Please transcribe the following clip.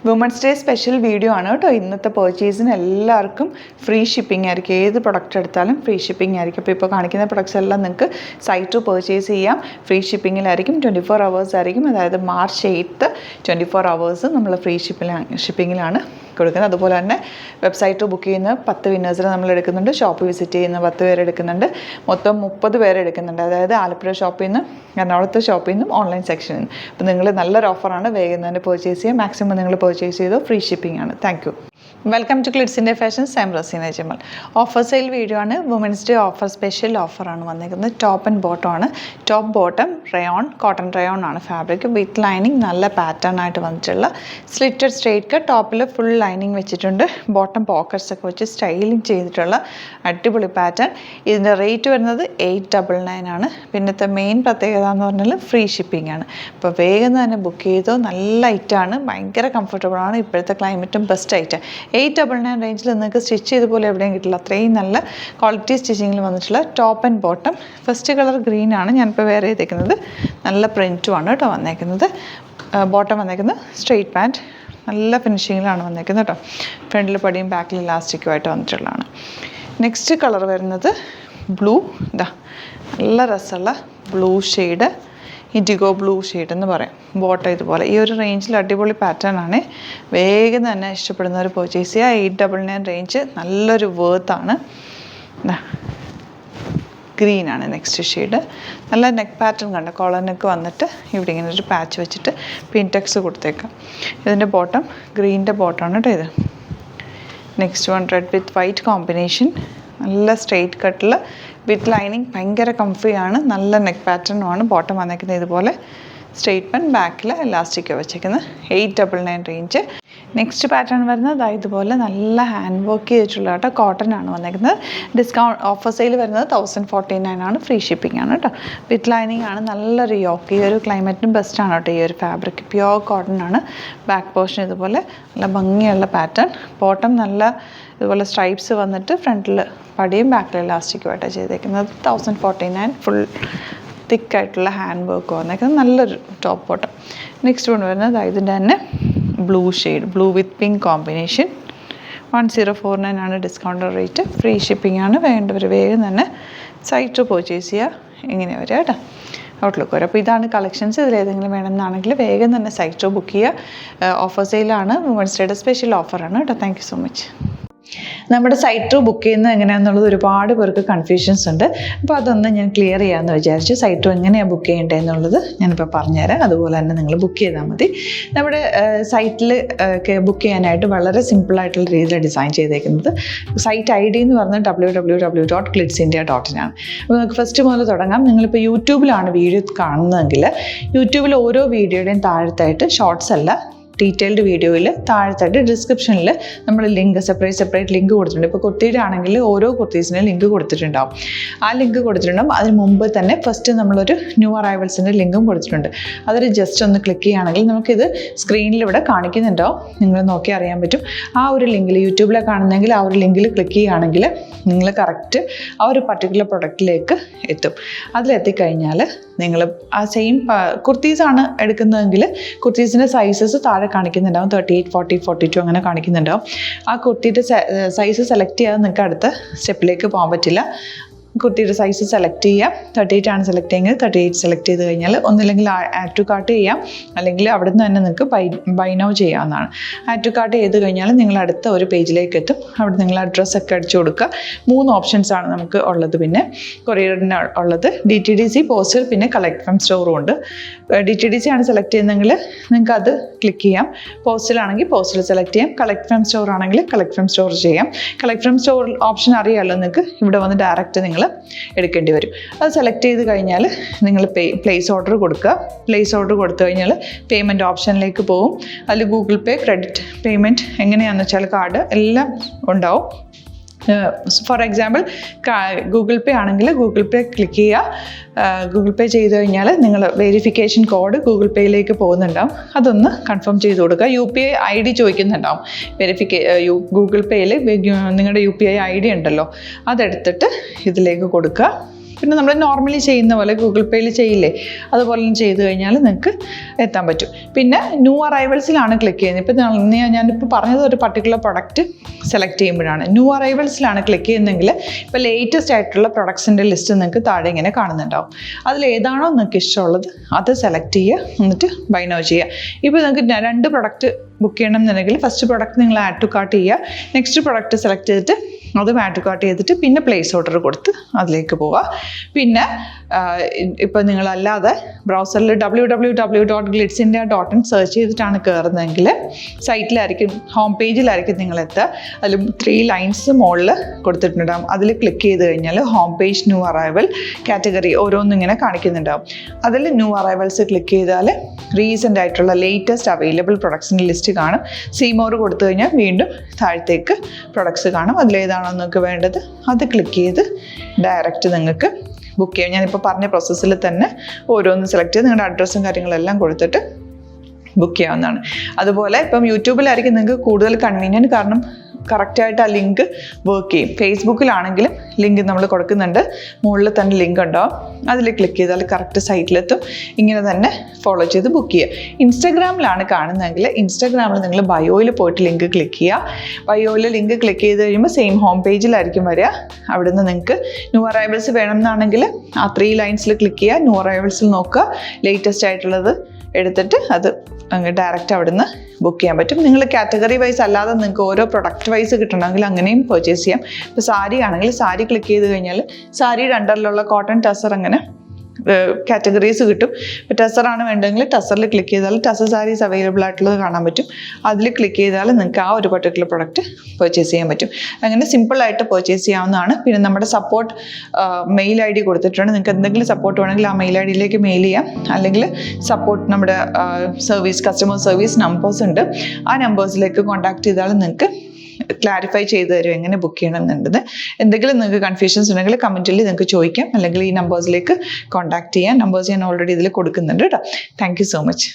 Women's day special video ആണ് കേട്ടോ. ഇന്നത്തെ പർച്ചേസിന് എല്ലാവർക്കും ഫ്രീ ഷിപ്പിംഗ് ആയിരിക്കും. ഏത് പ്രൊഡക്റ്റ് എടുത്താലും ഫ്രീ ഷിപ്പിംഗ് ആയിരിക്കും. അപ്പോൾ കാണിക്കുന്ന പ്രൊഡക്ട്സ് എല്ലാം നിങ്ങൾക്ക് സൈറ്റ് ടു പർച്ചേസ് ചെയ്യാം. ഫ്രീ ഷിപ്പിങ്ങിലായിരിക്കും. 24 hours ആയിരിക്കും. അതായത് March 8 24 hours നമ്മൾ ഫ്രീ ഷിപ്പിങ്ങിലാണ് കൊടുക്കുന്നത്. അതുപോലെ തന്നെ വെബ്സൈറ്റ് ബുക്ക് ചെയ്യുന്ന 10 വിന്നേഴ്സിനെ നമ്മൾ എടുക്കുന്നുണ്ട്. ഷോപ്പ് വിസിറ്റ് ചെയ്യുന്ന 10 പേര് എടുക്കുന്നുണ്ട്. മൊത്തം 30 പേര് എടുക്കുന്നുണ്ട്. അതായത് ആലപ്പുഴ ഷോപ്പിൽ നിന്ന്, എറണാകുളത്ത് ഷോപ്പിൽ നിന്നും, ഓൺലൈൻ സെക്ഷനിൽ നിന്ന്. അപ്പോൾ നിങ്ങൾ നല്ലൊരു ഓഫറാണ്. വേഗം തന്നെ പർച്ചേസ് ചെയ്യുക. മാക്സിമം നിങ്ങൾ പർച്ചേസ് ചെയ്തോ. ഫ്രീ ഷിപ്പിംഗ് ആണ്. Thank you. വെൽക്കം ടു ക്ലിഡ്സിൻ്റെ fashions. I'm Raseena Jamal. Offer sale video ആണ്. വുമൻസ് ഡേ ഓഫർ സ്പെഷ്യൽ ഓഫറാണ് വന്നിരിക്കുന്നത്. ടോപ്പ് ആൻഡ് ബോട്ടം ആണ്. Top bottom rayon, cotton rayon ആണ് ഫാബ്രിക്. വിത്ത് ലൈനിങ്, നല്ല പാറ്റേൺ ആയിട്ട് വന്നിട്ടുള്ള സ്ലിറ്റഡ് സ്ട്രേറ്റ് കട്ട്. ടോപ്പിൽ ഫുൾ ലൈനിങ് വെച്ചിട്ടുണ്ട്. ബോട്ടം പോക്കറ്റ്സ് ഒക്കെ വെച്ച് സ്റ്റൈലിങ് ചെയ്തിട്ടുള്ള അടിപൊളി പാറ്റേൺ. ഇതിൻ്റെ റേറ്റ് വരുന്നത് 899 ആണ്. പിന്നത്തെ മെയിൻ പ്രത്യേകത എന്ന് പറഞ്ഞാൽ ഫ്രീ ഷിപ്പിംഗ് ആണ്. അപ്പോൾ വേഗം തന്നെ ബുക്ക് ചെയ്തോ. നല്ല ഐറ്റാണ്. ഭയങ്കര കംഫർട്ടബിൾ ആണ്. ഇപ്പോഴത്തെ ക്ലൈമറ്റും ബെസ്റ്റ് ഐറ്റം. 899 റേഞ്ചിൽ നിങ്ങൾക്ക് സ്റ്റിച്ച് ചെയ്ത പോലെ എവിടെയും കിട്ടില്ല. അത്രയും നല്ല ക്വാളിറ്റി സ്റ്റിച്ചിങ്ങിൽ വന്നിട്ടുള്ള top and bottom. First colour green ആണ് ഞാനിപ്പോൾ വെയർ ചെയ്തേക്കുന്നത്. നല്ല പ്രിൻറ്റും ആണ് കേട്ടോ വന്നേക്കുന്നത്. ബോട്ടം വന്നേക്കുന്നത് സ്ട്രെയിറ്റ് പാൻറ്റ്. നല്ല ഫിനിഷിങ്ങിലാണ് വന്നേക്കുന്നത് കേട്ടോ. ഫ്രണ്ടിൽ പടിയും ബാക്കിൽ ഇലാസ്റ്റിക്കുമായിട്ട് വന്നിട്ടുള്ളതാണ്. നെക്സ്റ്റ് കളർ വരുന്നത് ബ്ലൂ. ഇതാ നല്ല രസമുള്ള blue shade, IndiGo blue shade എന്ന് പറയും. ബോട്ടം ഇതുപോലെ ഈ ഒരു റേഞ്ചിൽ അടിപൊളി പാറ്റേൺ ആണ്. വേഗം തന്നെ ഇഷ്ടപ്പെടുന്നവർ പർച്ചേസ് ചെയ്യുക. 899 റേഞ്ച് നല്ലൊരു വേർത്താണ്. ഗ്രീനാണ് നെക്സ്റ്റ് ഷെയ്ഡ്. നല്ല നെക്ക് പാറ്റേൺ കണ്ട. കോളർ നെക്ക് വന്നിട്ട് ഇവിടെ ഇങ്ങനെ ഒരു പാച്ച് വെച്ചിട്ട് പിൻടെക്സ് കൊടുത്തേക്കാം. ഇതിൻ്റെ ബോട്ടം ഗ്രീനിൻ്റെ ബോട്ടമാണ് കേട്ടോ ഇത്. Next one read with white combination. നല്ല സ്ട്രെയിറ്റ് കട്ടിൽ വിത്ത് ലൈനിങ്. ഭയങ്കര കംഫിയാണ്. നല്ല നെക്ക് പാറ്റേണുമാണ്. ബോട്ടം വന്നേക്കുന്നത് ഇതുപോലെ സ്ട്രെയിറ്റ് പാൻ, ബാക്കിൽ ഇലാസ്റ്റിക് വെച്ചേക്കുന്നത്. 899 റേഞ്ച്. നെക്സ്റ്റ് പാറ്റേൺ വരുന്നത് ഇതുപോലെ നല്ല ഹാൻഡ് വർക്ക് ചെയ്തിട്ടുള്ള കേട്ടോ. കോട്ടൺ ആണ് വന്നേക്കുന്നത്. ഡിസ്കൗണ്ട് ഓഫർ സെയിൽ വരുന്നത് 1049 ആണ്. ഫ്രീ ഷിപ്പിംഗ് ആണ് കേട്ടോ. വിത്ത് ലൈനിങ് ആണ്. നല്ലൊരു യോക്ക്. ഈ ഒരു ക്ലൈമറ്റിനും ബെസ്റ്റാണ് കേട്ടോ ഈ ഒരു ഫാബ്രിക്. പ്യുവർ കോട്ടൺ ആണ്. ബാക്ക് പോർഷൻ ഇതുപോലെ നല്ല ഭംഗിയുള്ള പാറ്റേൺ. ബോട്ടം നല്ല ഇതുപോലെ സ്ട്രൈപ്സ് വന്നിട്ട് ഫ്രണ്ടിൽ പടിയും ബാക്കിൽ ഇലാസ്റ്റിക്കുമായിട്ടാണ് ചെയ്തേക്കുന്നത്. 1049 ഫുൾ തിക്കായിട്ടുള്ള ഹാൻഡ് വർക്ക് വന്നേക്കുന്നത്. നല്ലൊരു ടോപ്പ് ബോട്ടം. നെക്സ്റ്റ് വൺ വരുന്നത് ഇതിൻ്റെ തന്നെ ബ്ലൂ ഷെയ്ഡ്, ബ്ലൂ വിത്ത് പിങ്ക് കോമ്പിനേഷൻ. 1049 ആണ് ഡിസ്കൗണ്ട് റേറ്റ്. ഫ്രീ ഷിപ്പിംഗ് ആണ്. വേണ്ടവർ വേഗം തന്നെ സൈറ്റ് പർച്ചേസ് ചെയ്യുക. ഇങ്ങനെ വരിക കേട്ടോ. ഔട്ട്ലുക്ക് വരും. അപ്പോൾ ഇതാണ് കളക്ഷൻസ്. ഇതിലേതെങ്കിലും വേണമെന്നാണെങ്കിൽ വേഗം തന്നെ സൈറ്റ് ബുക്ക് ചെയ്യുക. ഓഫർ സെയിലാണ്. വുമൻസ് ഡേയുടെ സ്പെഷ്യൽ ഓഫറാണ് കേട്ടോ. Thank you so much. നമ്മുടെ സൈറ്റ് ബുക്ക് ചെയ്യുന്നത് എങ്ങനെയാണെന്നുള്ളത് ഒരുപാട് പേർക്ക് കൺഫ്യൂഷൻസ് ഉണ്ട്. അപ്പോൾ അതൊന്ന് ഞാൻ ക്ലിയർ ചെയ്യാമെന്ന് വിചാരിച്ചു. സൈറ്റ് എങ്ങനെയാണ് ബുക്ക് ചെയ്യേണ്ടതെന്നുള്ളത് ഞാനിപ്പോൾ പറഞ്ഞുതരാം. അതുപോലെ തന്നെ നിങ്ങൾ ബുക്ക് ചെയ്താൽ മതി. നമ്മുടെ സൈറ്റിൽ ബുക്ക് ചെയ്യാനായിട്ട് വളരെ സിമ്പിളായിട്ടുള്ള രീതിയിൽ ഡിസൈൻ ചെയ്തേക്കുന്നത്. സൈറ്റ് ID എന്ന് പറഞ്ഞാൽ www.glitzindia.in ആണ്. അപ്പോൾ നമുക്ക് ഫസ്റ്റ് മുതൽ തുടങ്ങാം. നിങ്ങളിപ്പോൾ യൂട്യൂബിലാണ് വീഡിയോ കാണുന്നതെങ്കിൽ യൂട്യൂബിൽ ഓരോ വീഡിയോയുടെയും താഴത്തായിട്ട് ഷോർട്സ് അല്ല, ഡീറ്റെയിൽഡ് വീഡിയോയിൽ താഴത്തായിട്ട് ഡിസ്ക്രിപ്ഷനിൽ നമ്മൾ ലിങ്ക് സെപ്പറേറ്റ് ലിങ്ക് കൊടുത്തിട്ടുണ്ട്. ഇപ്പോൾ കുർത്തിയുടെ ആണെങ്കിൽ ഓരോ കുർത്തീസിനും ലിങ്ക് കൊടുത്തിട്ടുണ്ടാവും. ആ ലിങ്ക് കൊടുത്തിട്ടുണ്ടാവും. അതിന് മുമ്പ് തന്നെ ഫസ്റ്റ് നമ്മളൊരു ന്യൂ അറൈവൽസിൻ്റെ ലിങ്കും കൊടുത്തിട്ടുണ്ട്. അതൊരു ജസ്റ്റ് ഒന്ന് ക്ലിക്ക് ചെയ്യുകയാണെങ്കിൽ നമുക്കിത് സ്ക്രീനിൽ ഇവിടെ കാണിക്കുന്നുണ്ടാവും. നിങ്ങൾ നോക്കി അറിയാൻ പറ്റും. ആ ഒരു ലിങ്കിൽ യൂട്യൂബിലെ കാണുന്നെങ്കിൽ ആ ഒരു ലിങ്കിൽ ക്ലിക്ക് ചെയ്യുകയാണെങ്കിൽ നിങ്ങൾ കറക്റ്റ് ആ ഒരു പർട്ടിക്കുലർ പ്രൊഡക്റ്റിലേക്ക് എത്തും. അതിലെത്തിക്കഴിഞ്ഞാൽ നിങ്ങൾ ആ സെയിം കുർത്തീസാണ് എടുക്കുന്നതെങ്കിൽ കുർത്തീസിൻ്റെ സൈസസ് താഴെ കാണിക്കുന്നുണ്ടാവും. 38, 40, 42 അങ്ങനെ കാണിക്കുന്നുണ്ടാവും. ആ കുർത്തിയുടെ സൈസ് സെലക്ട് ചെയ്യാതെ നിങ്ങൾക്ക് അടുത്ത സ്റ്റെപ്പിലേക്ക് പോകാൻ പറ്റില്ല. കുർത്തിയുടെ സൈസ് സെലക്ട് ചെയ്യാം. 38 ആണ് സെലക്ട് ചെയ്യുന്നത്. 38 സെലക്ട് ചെയ്ത് കഴിഞ്ഞാൽ ഒന്നില്ലെങ്കിൽ ആഡ് ടു കാർട്ട് ചെയ്യാം, അല്ലെങ്കിൽ അവിടെ നിന്ന് തന്നെ നിങ്ങൾക്ക് ബൈ നൗ ചെയ്യാവുന്നതാണ്. ആഡ് ടു കാർട്ട് ചെയ്ത് കഴിഞ്ഞാൽ നിങ്ങൾ അടുത്ത ഒരു പേജിലേക്ക് എത്തും. അവിടെ നിങ്ങൾ അഡ്രസ്സൊക്കെ അടിച്ചു കൊടുക്കുക. 3 ഓപ്ഷൻസാണ് നമുക്ക് ഉള്ളത്. പിന്നെ കൊറിയറിന് ഉള്ളത് DTDC, പോസ്റ്റൽ, പിന്നെ കളക്ട് ഫ്രം സ്റ്റോറും ഉണ്ട്. DTDC ആണ് സെലക്ട് ചെയ്യുന്നതെങ്കിൽ നിങ്ങൾക്ക് അത് ക്ലിക്ക് ചെയ്യാം. പോസ്റ്റലാണെങ്കിൽ പോസ്റ്റൽ സെലക്ട് ചെയ്യാം. കളക്ട് ഫ്രം സ്റ്റോർ ആണെങ്കിൽ കളക്ട് ഫ്രം സ്റ്റോർ ചെയ്യാം. കളക്ട് ഫ്രം സ്റ്റോർ ഓപ്ഷൻ അറിയാമല്ലോ നിങ്ങൾക്ക്. ഇവിടെ വന്ന് ഡയറക്റ്റ് നിങ്ങൾ എടുക്കേണ്ടി വരും. അത് സെലക്ട് ചെയ്ത് കഴിഞ്ഞാൽ നിങ്ങൾ പ്ലേസ് ഓർഡർ കൊടുക്കുക. പ്ലേസ് ഓർഡർ കൊടുത്തു കഴിഞ്ഞാൽ പേയ്മെൻറ്റ് ഓപ്ഷനിലേക്ക് പോകും. അതിൽ ഗൂഗിൾ പേ, ക്രെഡിറ്റ് പേയ്മെൻറ്റ് എങ്ങനെയാണെന്ന് വെച്ചാൽ കാർഡ് എല്ലാം ഉണ്ടാവും. ഫോർ എക്സാമ്പിൾ ഗൂഗിൾ പേ ആണെങ്കിൽ ഗൂഗിൾ പേ ക്ലിക്ക് ചെയ്യുക. ഗൂഗിൾ പേ ചെയ്ത് കഴിഞ്ഞാൽ നിങ്ങൾ വെരിഫിക്കേഷൻ കോഡ് ഗൂഗിൾ പേയിലേക്ക് പോകുന്നുണ്ടാവും. അതൊന്ന് കൺഫേം ചെയ്ത് കൊടുക്കുക. UPI ID ചോദിക്കുന്നുണ്ടാവും. ഗൂഗിൾ പേയിൽ നിങ്ങളുടെ UPI ID ഉണ്ടല്ലോ, അതെടുത്തിട്ട് ഇതിലേക്ക് കൊടുക്കുക. പിന്നെ നമ്മൾ നോർമലി ചെയ്യുന്ന പോലെ ഗൂഗിൾ പേയിൽ ചെയ്യില്ലേ, അതുപോലെ ചെയ്ത് കഴിഞ്ഞാൽ നിങ്ങൾക്ക് എത്താൻ പറ്റും. പിന്നെ ന്യൂ അറൈവൽസിലാണ് ക്ലിക്ക് ചെയ്യുന്നത്. ഇപ്പം ഞാനിപ്പോൾ പറഞ്ഞത് ഒരു പർട്ടിക്കുലർ പ്രൊഡക്റ്റ് സെലക്ട് ചെയ്യുമ്പോഴാണ്. ന്യൂ അറൈവൽസിലാണ് ക്ലിക്ക് ചെയ്യുന്നതെങ്കിൽ ഇപ്പോൾ ലേറ്റസ്റ്റ് ആയിട്ടുള്ള പ്രൊഡക്ട്സിൻ്റെ ലിസ്റ്റ് നിങ്ങൾക്ക് താഴെ ഇങ്ങനെ കാണുന്നുണ്ടാവും. അതിൽ ഏതാണോ നിങ്ങൾക്ക് ഇഷ്ടമുള്ളത് അത് സെലക്ട് ചെയ്യുക, എന്നിട്ട് ബൈ നൗ ചെയ്യുക. ഇപ്പോൾ നിങ്ങൾക്ക് 2 പ്രൊഡക്റ്റ് ബുക്ക് ചെയ്യണം എന്നുണ്ടെങ്കിൽ ഫസ്റ്റ് പ്രൊഡക്റ്റ് നിങ്ങൾ ആഡ് ടു കാർട്ട് ചെയ്യുക, നെക്സ്റ്റ് പ്രൊഡക്റ്റ് സെലക്ട് ചെയ്തിട്ട് അതും ആഡ് ടു കാർട്ട് ചെയ്തിട്ട് പിന്നെ പ്ലേസ് ഓർഡർ കൊടുത്ത് അതിലേക്ക് പോവുക. പിന്നെ ഇപ്പോൾ നിങ്ങളല്ലാതെ ബ്രൗസറിൽ www.glitzindia.in സെർച്ച് ചെയ്തിട്ടാണ് കയറുന്നതെങ്കിൽ സൈറ്റിലായിരിക്കും, ഹോം പേജിലായിരിക്കും നിങ്ങളെത്തുക. അതിൽ 3 ലൈൻസ് മുകളിൽ കൊടുത്തിട്ടുണ്ടാകും. അതിൽ ക്ലിക്ക് ചെയ്ത് കഴിഞ്ഞാൽ home page new arrival category ഓരോന്നും ഇങ്ങനെ കാണിക്കുന്നുണ്ടാവും. അതിൽ ന്യൂ അറൈവൽസ് ക്ലിക്ക് ചെയ്താൽ റീസെൻ്റ് ആയിട്ടുള്ള ലേറ്റസ്റ്റ് അവൈലബിൾ പ്രൊഡക്ട്സിൻ്റെ ലിസ്റ്റ് കാണും. സീമോർ കൊടുത്തു കഴിഞ്ഞാൽ വീണ്ടും താഴത്തേക്ക് പ്രൊഡക്ട്സ് കാണും. അതിലേതാണോ നിങ്ങൾക്ക് വേണ്ടത് അത് ക്ലിക്ക് ചെയ്ത് ഡയറക്റ്റ് നിങ്ങൾക്ക് ബുക്ക് ചെയ്യാം. ഞാനിപ്പോൾ പറഞ്ഞ പ്രോസസ്സിൽ തന്നെ ഓരോന്ന് സെലക്ട് ചെയ്ത് നിങ്ങളുടെ അഡ്രസ്സും കാര്യങ്ങളെല്ലാം കൊടുത്തിട്ട് ബുക്ക് ചെയ്യാവുന്നതാണ്. അതുപോലെ ഇപ്പം യൂട്യൂബിലായിരിക്കും നിങ്ങൾക്ക് കൂടുതൽ കൺവീനിയൻറ്റ്, കാരണം കറക്റ്റായിട്ട് ആ ലിങ്ക് വർക്ക് ചെയ്യും. ഫേസ്ബുക്കിലാണെങ്കിലും ലിങ്ക് നമ്മൾ കൊടുക്കുന്നുണ്ട്, മുകളിൽ തന്നെ ലിങ്ക് ഉണ്ടാവും. അതിൽ ക്ലിക്ക് ചെയ്താൽ കറക്റ്റ് സൈറ്റിലെത്തും. ഇങ്ങനെ തന്നെ ഫോളോ ചെയ്ത് ബുക്ക് ചെയ്യുക. ഇൻസ്റ്റാഗ്രാമിലാണ് കാണുന്നതെങ്കിൽ ഇൻസ്റ്റാഗ്രാമിൽ നിങ്ങൾ ബയോയിൽ പോയിട്ട് ലിങ്ക് ക്ലിക്ക് ചെയ്യുക. ബയോയിൽ ലിങ്ക് ക്ലിക്ക് ചെയ്ത് കഴിയുമ്പോൾ സെയിം ഹോം പേജിലായിരിക്കും വരിക. അവിടുന്ന് നിങ്ങൾക്ക് ന്യൂ അറൈവൽസ് വേണമെന്നാണെങ്കിൽ ആ 3 ലൈൻസിൽ ക്ലിക്ക് ചെയ്യുക, ന്യൂ അറൈവൽസിൽ നോക്കുക, ലേറ്റസ്റ്റ് ആയിട്ടുള്ളത് എടുത്തിട്ട് അത് അങ്ങ് ഡയറക്റ്റ് അവിടുന്ന് ബുക്ക് ചെയ്യാൻ പറ്റും. നിങ്ങൾ കാറ്റഗറി വൈസ് അല്ലാതെ നിങ്ങൾക്ക് ഓരോ പ്രൊഡക്റ്റ് വൈസ് കിട്ടണമെങ്കിൽ അങ്ങനെയും പർച്ചേസ് ചെയ്യാം. ഇപ്പോൾ സാരി ആണെങ്കിൽ സാരി ക്ലിക്ക് ചെയ്ത് കഴിഞ്ഞാൽ സാരിയുടെ അണ്ടറിലുള്ള കോട്ടൺ ടസർ അങ്ങനെ കാറ്റഗറീസ് കിട്ടും. ഇപ്പോൾ ടസറാണ് വേണ്ടതെങ്കിൽ ടസറിൽ ക്ലിക്ക് ചെയ്താൽ ടസർ സാരീസ് അവൈലബിൾ ആയിട്ടുള്ളത് കാണാൻ പറ്റും. അതിൽ ക്ലിക്ക് ചെയ്താൽ നിങ്ങൾക്ക് ആ ഒരു പർട്ടിക്കുലർ പ്രൊഡക്റ്റ് പർച്ചേസ് ചെയ്യാൻ പറ്റും. അങ്ങനെ സിമ്പിളായിട്ട് പർച്ചേസ് ചെയ്യാവുന്നതാണ്. പിന്നെ നമ്മുടെ സപ്പോർട്ട് മെയിൽ ID കൊടുത്തിട്ടുണ്ട്. നിങ്ങൾക്ക് എന്തെങ്കിലും സപ്പോർട്ട് വേണമെങ്കിൽ ആ മെയിൽ IDയിലേക്ക് മെയിൽ ചെയ്യാം. അല്ലെങ്കിൽ സപ്പോർട്ട് നമ്മുടെ കസ്റ്റമർ സർവീസ് നമ്പേഴ്സ് ഉണ്ട്, ആ നമ്പേഴ്സിലേക്ക് കോൺടാക്ട് ചെയ്താൽ നിങ്ങൾക്ക് ക്ലാരിഫൈ ചെയ്ത് തരും എങ്ങനെ ബുക്ക് ചെയ്യണം എന്നുള്ളത്. എന്തെങ്കിലും നിങ്ങൾക്ക് കൺഫ്യൂഷൻസ് ഉണ്ടെങ്കിൽ കമൻറ്റിൽ നിങ്ങൾക്ക് ചോദിക്കാം, അല്ലെങ്കിൽ ഈ നമ്പേഴ്സിലേക്ക് കോൺടാക്ട് ചെയ്യാം. നമ്പേഴ്സ് ഞാൻ ഓൾറെഡി ഇതിൽ കൊടുക്കുന്നുണ്ട് കേട്ടോ. Thank you so much.